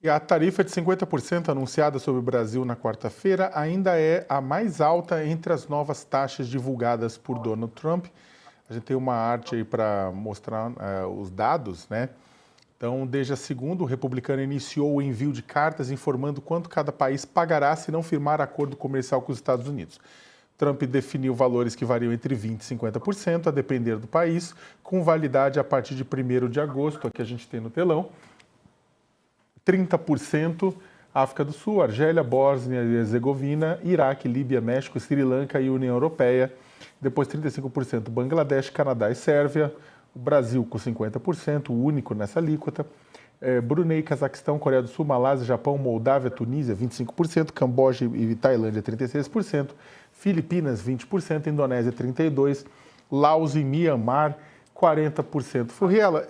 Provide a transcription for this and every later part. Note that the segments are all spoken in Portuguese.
E a tarifa de 50% anunciada sobre o Brasil na quarta-feira ainda é a mais alta entre as novas taxas divulgadas por Donald Trump. A gente tem uma arte aí para mostrar os dados, né? Então, desde a segunda, o republicano iniciou o envio de cartas informando quanto cada país pagará se não firmar acordo comercial com os Estados Unidos. Trump definiu valores que variam entre 20% e 50%, a depender do país, com validade a partir de 1º de agosto, aqui a gente tem no telão. 30% África do Sul, Argélia, Bósnia e Herzegovina, Iraque, Líbia, México, Sri Lanka e União Europeia. Depois 35% Bangladesh, Canadá e Sérvia. O Brasil com 50%, o único nessa alíquota. Brunei, Cazaquistão, Coreia do Sul, Malásia, Japão, Moldávia, Tunísia, 25%, Camboja e Tailândia, 36%, Filipinas, 20%, Indonésia, 32%, Laos e Mianmar, 40%. Furriela,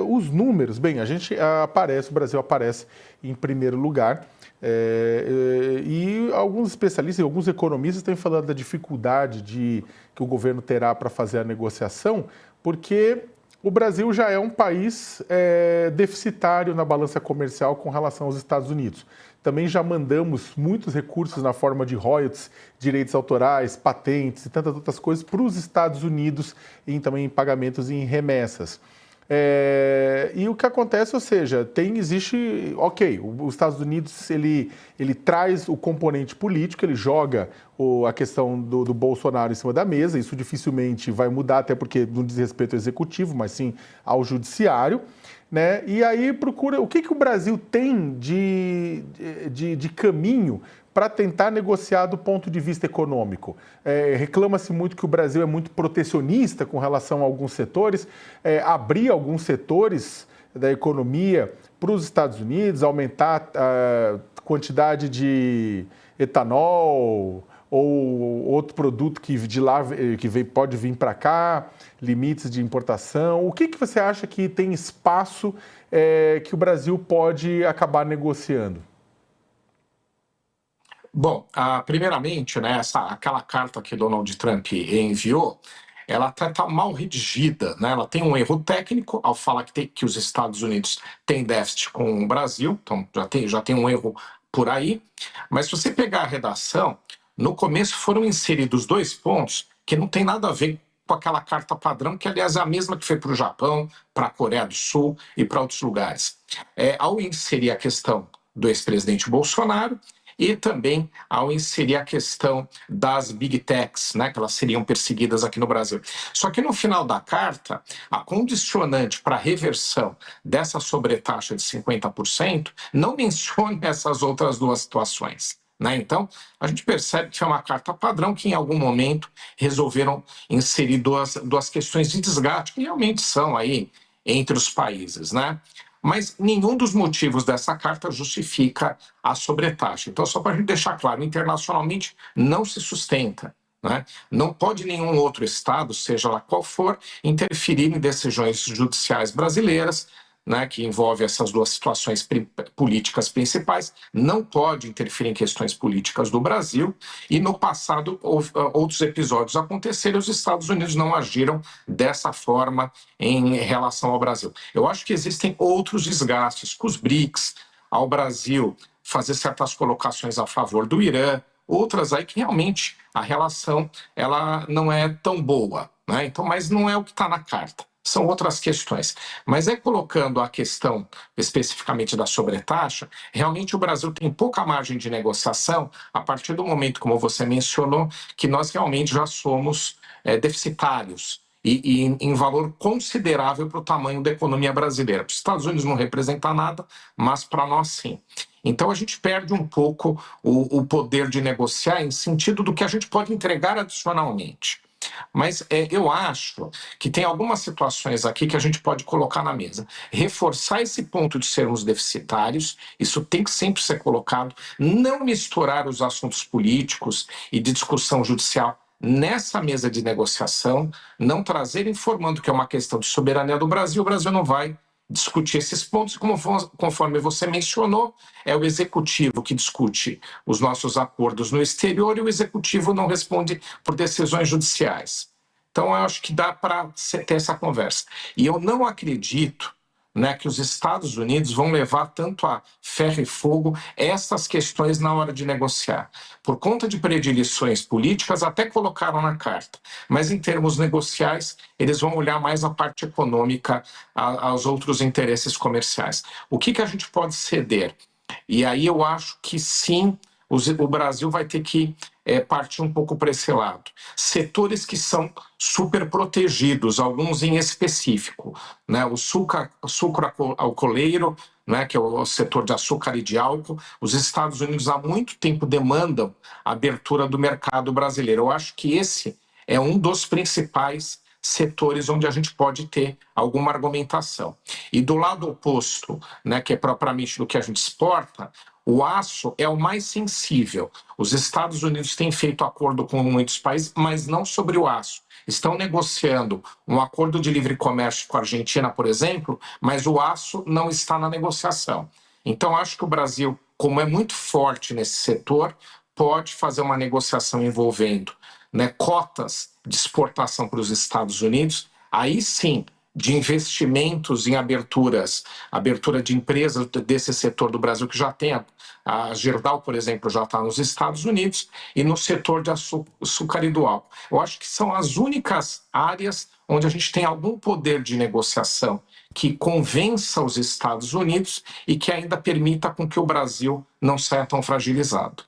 os números, bem, o Brasil aparece em primeiro lugar, e alguns especialistas e alguns economistas têm falado da dificuldade que o governo terá para fazer a negociação, porque o Brasil já é um país deficitário na balança comercial com relação aos Estados Unidos. Também já mandamos muitos recursos na forma de royalties, direitos autorais, patentes e tantas outras coisas para os Estados Unidos e também em pagamentos em remessas. E o que acontece, ou seja, ok, os Estados Unidos ele traz o componente político, ele joga a questão do Bolsonaro em cima da mesa, isso dificilmente vai mudar, até porque não diz respeito ao executivo, mas sim ao judiciário, né? E aí procura o que o Brasil tem de caminho para tentar negociar do ponto de vista econômico. Reclama-se muito que o Brasil é muito protecionista com relação a alguns setores, abrir alguns setores da economia para os Estados Unidos, aumentar a quantidade de etanol ou outro produto que de lá pode vir para cá, limites de importação. O que você acha que tem espaço que o Brasil pode acabar negociando? Bom, primeiramente, né, aquela carta que Donald Trump enviou, ela está mal redigida, né? Ela tem um erro técnico ao falar que os Estados Unidos têm déficit com o Brasil, então já tem um erro por aí. Mas se você pegar a redação, no começo foram inseridos 2 pontos que não tem nada a ver com aquela carta padrão, que aliás é a mesma que foi para o Japão, para a Coreia do Sul e para outros lugares. Ao inserir a questão do ex-presidente Bolsonaro, e também ao inserir a questão das big techs, né, que elas seriam perseguidas aqui no Brasil. Só que no final da carta, a condicionante para a reversão dessa sobretaxa de 50% não menciona essas outras 2 situações. Né? Então, a gente percebe que é uma carta padrão que em algum momento resolveram inserir duas questões de desgaste que realmente são aí entre os países, né? Mas nenhum dos motivos dessa carta justifica a sobretaxa. Então, só para a gente deixar claro, internacionalmente não se sustenta. Né? Não pode nenhum outro Estado, seja lá qual for, interferir em decisões judiciais brasileiras, né, que envolve essas 2 situações políticas principais, não pode interferir em questões políticas do Brasil, e no passado outros episódios aconteceram e os Estados Unidos não agiram dessa forma em relação ao Brasil. Eu acho que existem outros desgastes com os BRICS, ao Brasil fazer certas colocações a favor do Irã, outras aí que realmente a relação ela não é tão boa, né? Então, mas não é o que está na carta. São outras questões. Mas colocando a questão especificamente da sobretaxa, realmente o Brasil tem pouca margem de negociação a partir do momento, como você mencionou, que nós realmente já somos deficitários e em valor considerável para o tamanho da economia brasileira. Para os Estados Unidos não representa nada, mas para nós sim. Então a gente perde um pouco o poder de negociar em sentido do que a gente pode entregar adicionalmente. Mas eu acho que tem algumas situações aqui que a gente pode colocar na mesa. Reforçar esse ponto de sermos deficitários, isso tem que sempre ser colocado. Não misturar os assuntos políticos e de discussão judicial nessa mesa de negociação, não trazer informando que é uma questão de soberania do Brasil. O Brasil não vai discutir esses pontos, conforme você mencionou, é o executivo que discute os nossos acordos no exterior e o executivo não responde por decisões judiciais. Então, eu acho que dá para ter essa conversa. E eu não acredito, né, que os Estados Unidos vão levar tanto a ferro e fogo essas questões na hora de negociar. Por conta de predileções políticas, até colocaram na carta, mas em termos negociais, eles vão olhar mais a parte econômica, aos outros interesses comerciais. O que a gente pode ceder? E aí eu acho que sim, o Brasil vai ter que partir um pouco para esse lado. Setores que são super protegidos, alguns em específico, né? O sucro alcooleiro, né? Que é o setor de açúcar e de álcool. Os Estados Unidos há muito tempo demandam a abertura do mercado brasileiro. Eu acho que esse é um dos principais setores onde a gente pode ter alguma argumentação. E do lado oposto, né, que é propriamente do que a gente exporta, o aço é o mais sensível. Os Estados Unidos têm feito acordo com muitos países, mas não sobre o aço. Estão negociando um acordo de livre comércio com a Argentina, por exemplo, mas o aço não está na negociação. Então, acho que o Brasil, como é muito forte nesse setor, pode fazer uma negociação envolvendo, né, cotas de exportação para os Estados Unidos, aí sim, de investimentos em abertura de empresas desse setor do Brasil, que já tem a Gerdau, por exemplo, já está nos Estados Unidos, e no setor de açúcar e do álcool. Eu acho que são as únicas áreas onde a gente tem algum poder de negociação que convença os Estados Unidos e que ainda permita com que o Brasil não saia tão fragilizado.